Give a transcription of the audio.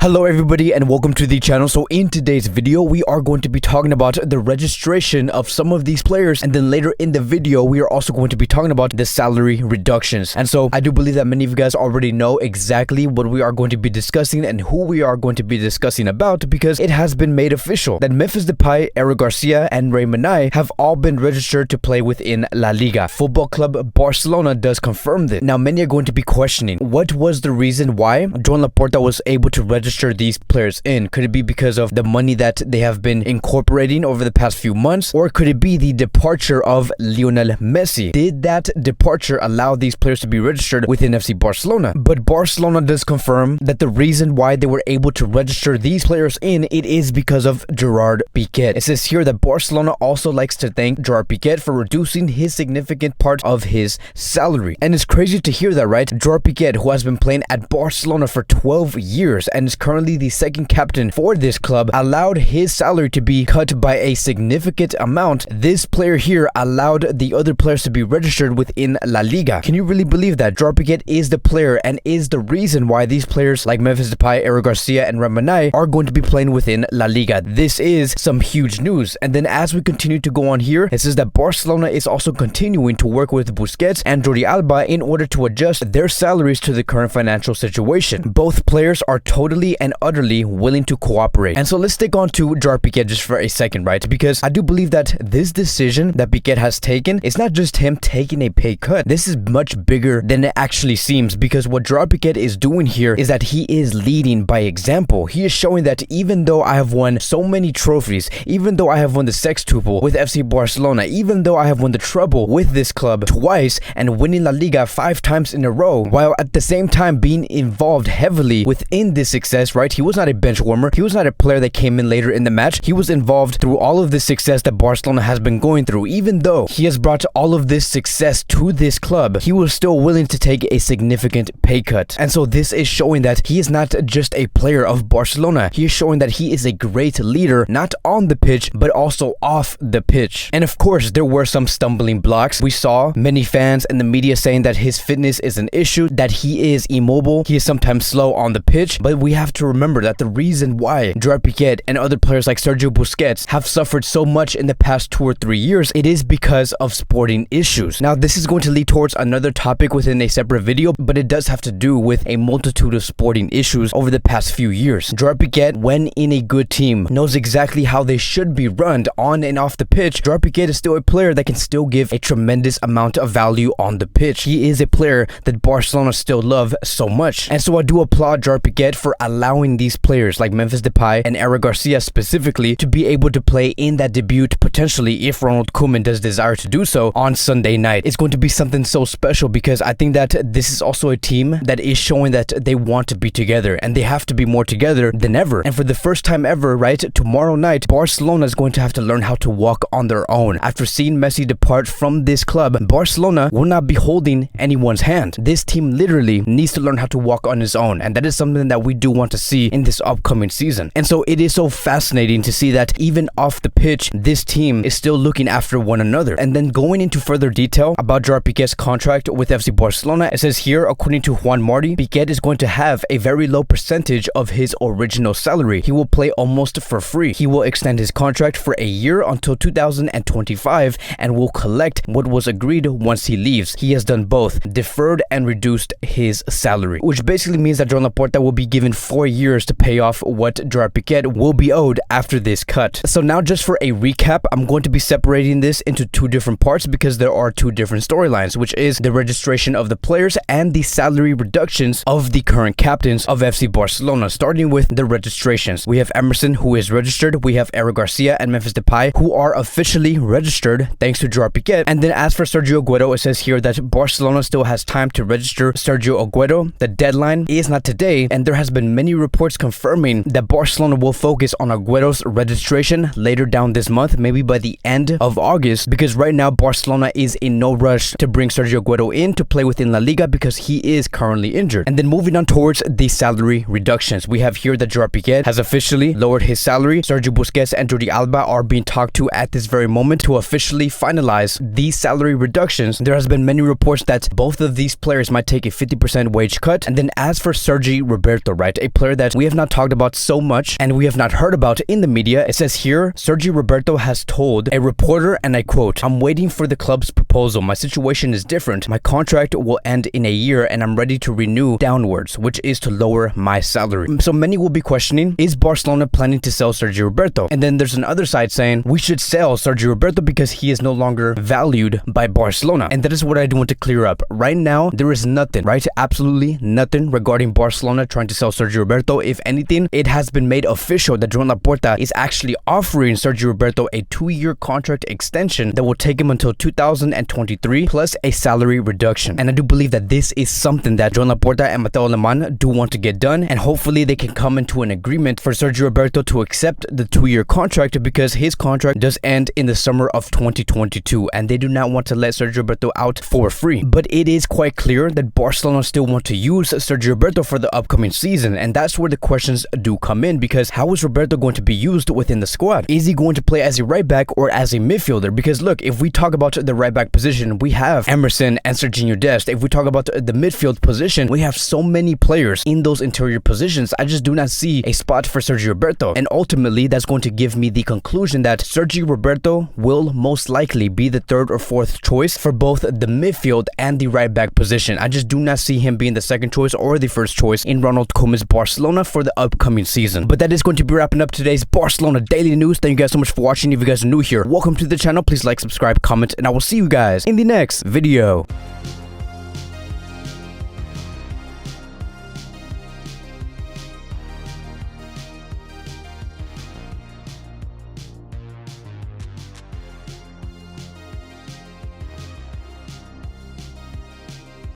Hello everybody and welcome to the channel. So in today's video we are going to be talking about the registration of some of these players, and then later in the video we are also going to be talking about the salary reductions. And so I do believe that many of you guys already know exactly what we are going to be discussing and who we are going to be discussing about, because it has been made official that Memphis Depay, Eric Garcia and Raymond have all been registered to play within La Liga. Football Club Barcelona does confirm this. Now many are going to be questioning, what was the reason why Joan Laporta was able to register these players in? Could it be because of the money that they have been incorporating over the past few months, or could it be the departure of Lionel Messi? Did that departure allow these players to be registered within FC Barcelona? But Barcelona does confirm that the reason why they were able to register these players in, it is because of Gerard Pique. It says here that Barcelona also likes to thank Gerard Pique for reducing his significant part of his salary. And it's crazy to hear that, right? Gerard Pique, who has been playing at Barcelona for 12 years and is currently the second captain for this club, allowed his salary to be cut by a significant amount. This player here allowed the other players to be registered within La Liga. Can you really believe that? Gerard Pique is the player and is the reason why these players like Memphis Depay, Eric Garcia and Raymond are going to be playing within La Liga. This is some huge news. And then as we continue to go on here, it says that Barcelona is also continuing to work with Busquets and Jordi Alba in order to adjust their salaries to the current financial situation. Both players are totally and utterly willing to cooperate. And so let's stick on to Gerard Pique just for a second, right? Because I do believe that this decision that Pique has taken is not just him taking a pay cut. This is much bigger than it actually seems, because what Gerard Pique is doing here is that he is leading by example. He is showing that even though I have won so many trophies, even though I have won the sextuple with FC Barcelona, even though I have won the treble with this club twice and winning La Liga 5 times in a row, while at the same time being involved heavily within this success, right? He was not a bench warmer. He was not a player that came in later in the match. He was involved through all of this success that Barcelona has been going through. Even though he has brought all of this success to this club, he was still willing to take a significant pay cut. And so this is showing that he is not just a player of Barcelona. He is showing that he is a great leader, not on the pitch, but also off the pitch. And of course, there were some stumbling blocks. We saw many fans and the media saying that his fitness is an issue, that he is immobile, he is sometimes slow on the pitch. But we have to remember that the reason why Gerard Pique and other players like Sergio Busquets have suffered so much in the past 2 or 3 years, it is because of sporting issues. Now, this is going to lead towards another topic within a separate video, but it does have to do with a multitude of sporting issues over the past few years. Gerard Pique, when in a good team, knows exactly how they should be run on and off the pitch. Gerard Pique is still a player that can still give a tremendous amount of value on the pitch. He is a player that Barcelona still love so much. And so I do applaud Gerard Pique for allowing these players like Memphis Depay and Eric Garcia specifically to be able to play in that debut, potentially, if Ronald Koeman does desire to do so, on Sunday night. It's going to be something so special, because I think that this is also a team that is showing that they want to be together, and they have to be more together than ever. And for the first time ever, right, tomorrow night, Barcelona is going to have to learn how to walk on their own. After seeing Messi depart from this club, Barcelona will not be holding anyone's hand. This team literally needs to learn how to walk on its own, and that is something that we do want to see in this upcoming season. And so it is so fascinating to see that even off the pitch, this team is still looking after one another. And then going into further detail about Gerard Pique's contract with FC Barcelona, it says here, according to Juan Martí, Pique is going to have a very low percentage of his original salary. He will play almost for free. He will extend his contract for a year until 2025 and will collect what was agreed once he leaves. He has done both, deferred and reduced his salary, which basically means that Joan Laporta will be given 4 years to pay off what Gerard Pique will be owed after this cut. So now, just for a recap, I'm going to be separating this into 2 different parts, because there are 2 different storylines, which is the registration of the players and the salary reductions of the current captains of FC Barcelona. Starting with the registrations, we have Emerson, who is registered. We have Eric Garcia and Memphis Depay, who are officially registered thanks to Gerard Pique. And then as for Sergio Aguero, it says here that Barcelona still has time to register Sergio Aguero. The deadline is not today, and there has been many reports confirming that Barcelona will focus on Aguero's registration later down this month, maybe by the end of August, because right now Barcelona is in no rush to bring Sergio Aguero in to play within La Liga, because he is currently injured. And then moving on towards the salary reductions, we have here that Gerard Pique has officially lowered his salary. Sergio Busquets and Jordi Alba are being talked to at this very moment to officially finalize these salary reductions. There has been many reports that both of these players might take a 50% wage cut. And then as for Sergi Roberto, right, a player that we have not talked about so much and we have not heard about in the media. It says here, Sergi Roberto has told a reporter, and I quote, "I'm waiting for the club's proposal. My situation is different. My contract will end in a year and I'm ready to renew downwards, which is to lower my salary." So many will be questioning, is Barcelona planning to sell Sergi Roberto? And then there's another side saying, we should sell Sergi Roberto because he is no longer valued by Barcelona. And that is what I do want to clear up. Right now, there is nothing, right? Absolutely nothing regarding Barcelona trying to sell Sergi Roberto. If anything, it has been made official that Joan Laporta is actually offering Sergi Roberto a 2-year contract extension that will take him until 2023 plus a salary reduction. And I do believe that this is something that Joan Laporta and Mateo Alemán do want to get done, and hopefully they can come into an agreement for Sergi Roberto to accept the 2-year contract, because his contract does end in the summer of 2022 and they do not want to let Sergi Roberto out for free. But it is quite clear that Barcelona still want to use Sergi Roberto for the upcoming season, and that's where the questions do come in, because how is Roberto going to be used within the squad? Is he going to play as a right back or as a midfielder? Because look, if we talk about the right back position, we have Emerson and Serginho Dest. If we talk about the midfield position, we have so many players in those interior positions. I just do not see a spot for Sergi Roberto, and ultimately that's going to give me the conclusion that Sergi Roberto will most likely be the 3rd or 4th choice for both the midfield and the right back position. I just do not see him being the 2nd choice or the 1st choice in Ronald Koeman's Barcelona for the upcoming season. But that is going to be wrapping up today's Barcelona Daily News. Thank you guys so much for watching. If you guys are new here, welcome to the channel. Please like, subscribe, comment, and I will see you guys in the next video.